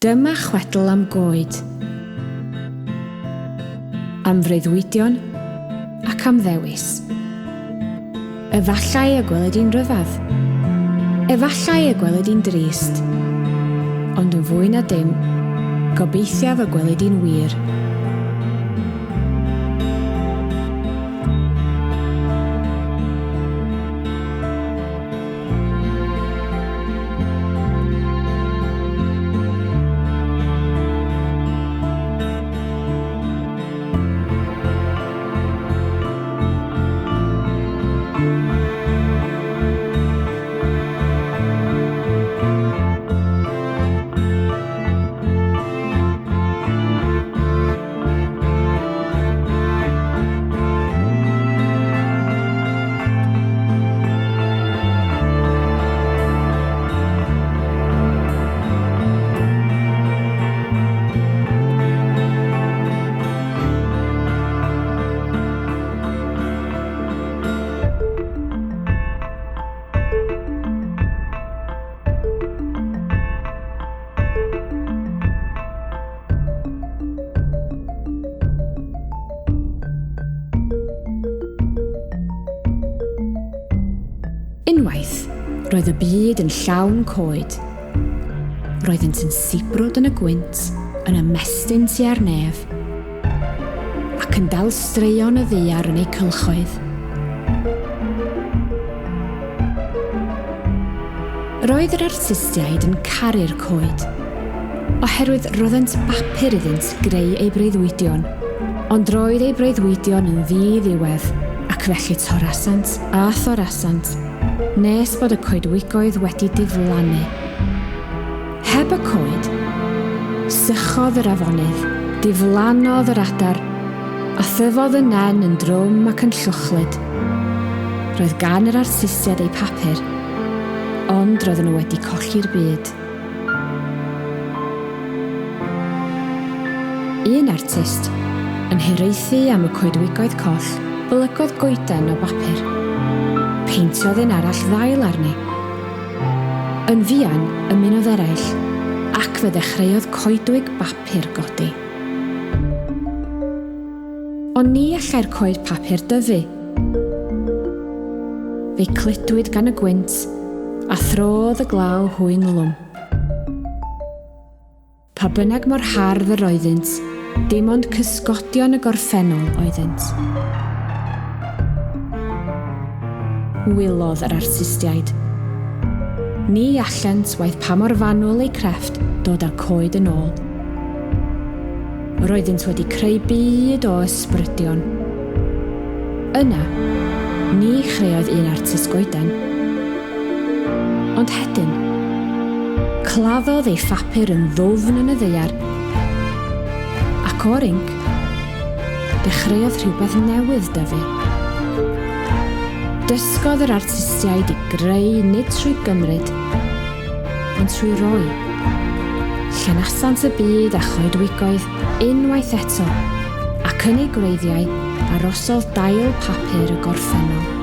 Dyma chwedl am goed, am freuddwydion ac am ddewis. Efallai y gweled i'n rhyfedd, efallai y gweled i'n drist, ond yn fwy na dim, gobeithiaf y gweled i'n wir. Unwaith, roedd y byd yn llawn coed. Roeddent yn sibrwd yn y gwynt, yn ymestyn tua'r nef, ac yn dal straeon y ddaear yn eu cylchoedd. Roedd yr artistiaid yn caru'r coed, oherwydd roeddent bapur iddynt greu ei breuddwydion, ond roedd ei breuddwydion yn ddiddiwedd, ac felly torasant a thorasant, nes bod y coedwigoedd wedi diflannu. Heb y coed, sychodd yr afonydd, diflannodd yr adar, a thyfodd y nen yn drwm ac yn llwchlyd. Roedd gan yr artistiaid eu papur, ond roedden nhw wedi colli'r byd. Un artist, yn hiraethu am y coedwigoedd coll, blygodd goeden o bapur. Peintiodd un arall ddail arni. Yn fuan, ymunodd eraill, ac fe ddechreuodd coedwig bapur godi. Ond ni allai'r coed papur dyfu. Fe cludwyd gan y gwynt, a throdd y glaw hwyn lwm. Pa bynnag mor hardd yr oeddynt, dim ond cysgodion y gorffennol oeddynt. Wylodd yr artistiaid. Ni allent waith pa mor fanwl eu crefft dod â'r coed yn ôl. Roeddent wedi creu byd o ysbrydion. Yna, ni chreuodd un artist goeden. Ond hedyn, claddodd ei phapur yn ddwfn yn y ddaear, ac o'r inc, dechreuodd rhywbeth newydd dyfu. Dysgodd yr artistiaid i greu nid trwy gymryd, ond trwy roi. Llenasant y byd a choedwigoedd unwaith eto, ac yn ei gwreiddiau arosodd dail papur y gorffennol.